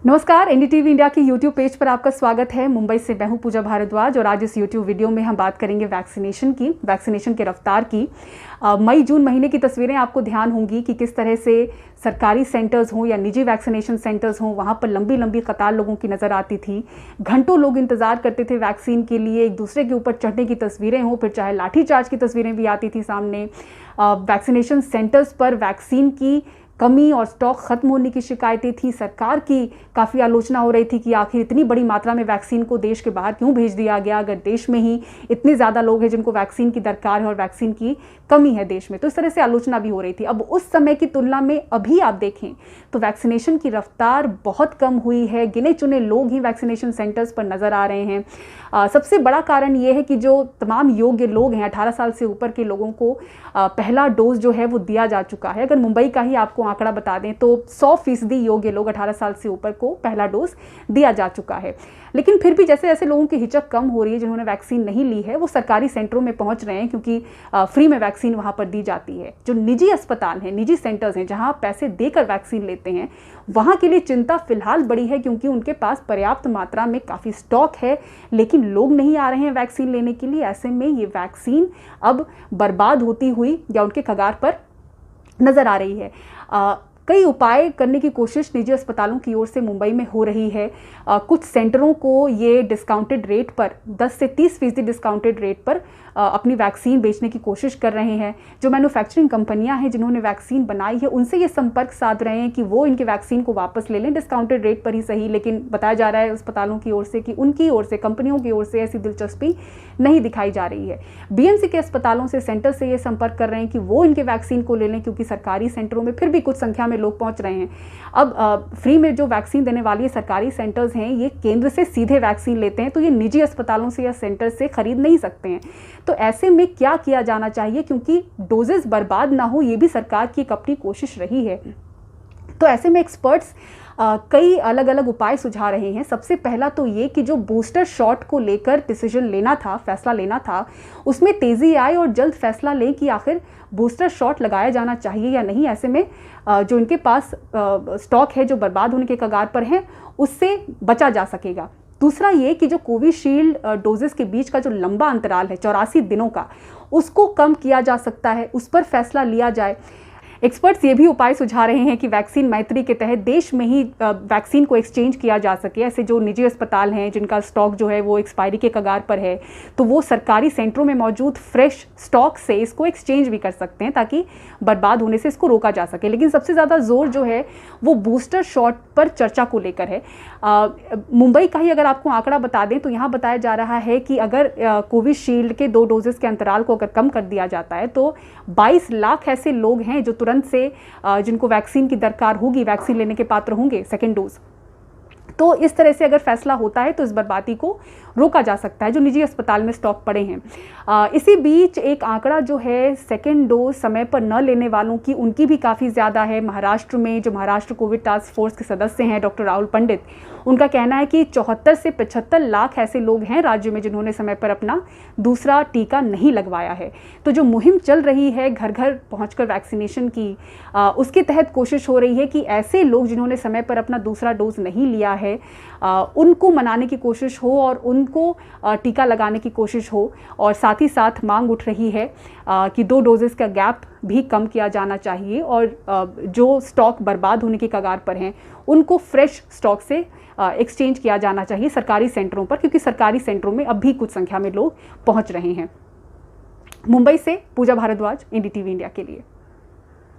नमस्कार, NDTV India की YouTube page पर आपका स्वागत है। मुंबई से मैं हूं पूजा भारद्वाज और आज इस यूट्यूब वीडियो में हम बात करेंगे वैक्सीनेशन के रफ्तार की। मई जून महीने की तस्वीरें आपको ध्यान होंगी कि किस तरह से सरकारी सेंटर्स हों या निजी वैक्सीनेशन सेंटर्स हों, वहाँ पर लंबी लंबी कतार लोगों की नज़र आती थी। घंटों लोग इंतजार करते थे वैक्सीन के लिए, एक दूसरे के ऊपर चढ़ने की तस्वीरें हों, फिर चाहे लाठीचार्ज की तस्वीरें भी आती थी सामने। वैक्सीनेशन सेंटर्स पर वैक्सीन की कमी और स्टॉक खत्म होने की शिकायतें थी। सरकार की काफ़ी आलोचना हो रही थी कि आखिर इतनी बड़ी मात्रा में वैक्सीन को देश के बाहर क्यों भेज दिया गया, अगर देश में ही इतने ज़्यादा लोग हैं जिनको वैक्सीन की दरकार है और वैक्सीन की कमी है देश में। तो इस तरह से आलोचना भी हो रही थी। अब उस समय की तुलना में अभी आप देखें तो वैक्सीनेशन की रफ्तार बहुत कम हुई है। गिने चुने लोग ही वैक्सीनेशन सेंटर्स पर नज़र आ रहे हैं। सबसे बड़ा कारण ये है कि जो तमाम योग्य लोग हैं, 18 साल से ऊपर के लोगों को पहला डोज जो है वो दिया जा चुका है। अगर मुंबई का ही आपको आंकड़ा बता दें तो 100% योग्य लोग 18 साल से ऊपर को पहला डोज दिया जा चुका है। लेकिन फिर भी जैसे जैसे लोगों की हिचक कम हो रही है, जिन्होंने वैक्सीन नहीं ली है वो सरकारी सेंटरों में पहुंच रहे हैं, क्योंकि फ्री में वैक्सीन वहां पर दी जाती है। जो निजी अस्पताल हैं, निजी सेंटर्स हैं, जहां पैसे देकर वैक्सीन लेते हैं, वहां के लिए चिंता फिलहाल बड़ी है, क्योंकि उनके पास पर्याप्त मात्रा में काफ़ी स्टॉक है, लेकिन लोग नहीं आ रहे हैं वैक्सीन लेने के लिए। ऐसे में ये वैक्सीन अब बर्बाद होती हुई या उनके कगार पर नज़र आ रही है। कई उपाय करने की कोशिश निजी अस्पतालों की ओर से मुंबई में हो रही है। कुछ सेंटरों को ये डिस्काउंटेड रेट पर 10 से 30% डिस्काउंटेड रेट पर अपनी वैक्सीन बेचने की कोशिश कर रहे हैं। जो मैन्युफैक्चरिंग कंपनियां हैं जिन्होंने वैक्सीन बनाई है, उनसे ये संपर्क साध रहे हैं कि वो इनके वैक्सीन को वापस ले लें, डिस्काउंटेड रेट पर ही सही। लेकिन बताया जा रहा है अस्पतालों की ओर से कि उनकी ओर से, कंपनियों की ओर से ऐसी दिलचस्पी नहीं दिखाई जा रही है। बीएमसी के अस्पतालों से, सेंटर से ये संपर्क कर रहे हैं कि वो इनके वैक्सीन को ले लें, क्योंकि सरकारी सेंटरों में फिर भी कुछ संख्या में लोग पहुंच रहे हैं। अब फ्री में जो वैक्सीन देने वाली सरकारी सेंटर्स हैं, ये केंद्र से सीधे वैक्सीन लेते हैं, तो ये निजी अस्पतालों से या सेंटर से खरीद नहीं सकते हैं। तो ऐसे में क्या किया जाना चाहिए, क्योंकि डोजेस बर्बाद ना हो, ये भी सरकार की एक अपनी कोशिश रही है। तो ऐसे में एक्सपर्ट्स कई अलग अलग उपाय सुझा रहे हैं। सबसे पहला तो ये कि जो बूस्टर शॉट को लेकर डिसीजन लेना था, फैसला लेना था, उसमें तेज़ी आए और जल्द फैसला लें कि आखिर बूस्टर शॉट लगाया जाना चाहिए या नहीं। ऐसे में जो इनके पास स्टॉक है जो बर्बाद होने के कगार पर है, उससे बचा जा सकेगा। दूसरा ये कि जो कोविशील्ड डोजेस के बीच का जो लंबा अंतराल है 84 दिनों का, उसको कम किया जा सकता है, उस पर फैसला लिया जाए। एक्सपर्ट्स ये भी उपाय सुझा रहे हैं कि वैक्सीन मैत्री के तहत देश में ही वैक्सीन को एक्सचेंज किया जा सके। ऐसे जो निजी अस्पताल हैं जिनका स्टॉक जो है वो एक्सपायरी के कगार पर है, तो वो सरकारी सेंटरों में मौजूद फ्रेश स्टॉक से इसको एक्सचेंज भी कर सकते हैं, ताकि बर्बाद होने से इसको रोका जा सके। लेकिन सबसे ज़्यादा जोर जो है वो बूस्टर शॉट पर चर्चा को लेकर है। मुंबई का ही अगर आपको आंकड़ा बता दें तो यहाँ बताया जा रहा है कि अगर कोविशील्ड के 2 डोजेस के अंतराल को अगर कम कर दिया जाता है तो 22 लाख ऐसे लोग हैं जो तुरंत से जिनको वैक्सीन की दरकार होगी, वैक्सीन लेने के पात्र होंगे सेकेंड डोज। तो इस तरह से अगर फैसला होता है तो इस बर्बादी को रोका जा सकता है जो निजी अस्पताल में स्टॉक पड़े हैं। इसी बीच एक आंकड़ा जो है सेकेंड डोज समय पर न लेने वालों की, उनकी भी काफ़ी ज़्यादा है। महाराष्ट्र में जो महाराष्ट्र कोविड टास्क फोर्स के सदस्य हैं डॉक्टर राहुल पंडित, उनका कहना है कि 74 से 75 लाख ऐसे लोग हैं राज्य में जिन्होंने समय पर अपना दूसरा टीका नहीं लगवाया है। तो जो मुहिम चल रही है घर घर पहुंचकर वैक्सीनेशन की, उसके तहत कोशिश हो रही है कि ऐसे लोग जिन्होंने समय पर अपना दूसरा डोज नहीं लिया है, उनको मनाने की कोशिश हो और उनको टीका लगाने की कोशिश हो। और साथ ही साथ मांग उठ रही है कि 2 डोजेस का गैप भी कम किया जाना चाहिए और जो स्टॉक बर्बाद होने के कगार पर हैं उनको फ्रेश स्टॉक से एक्सचेंज किया जाना चाहिए सरकारी सेंटरों पर, क्योंकि सरकारी सेंटरों में अब भी कुछ संख्या में लोग पहुंच रहे हैं। मुंबई से पूजा भारद्वाज, एनडीटीवी इंडिया के लिए।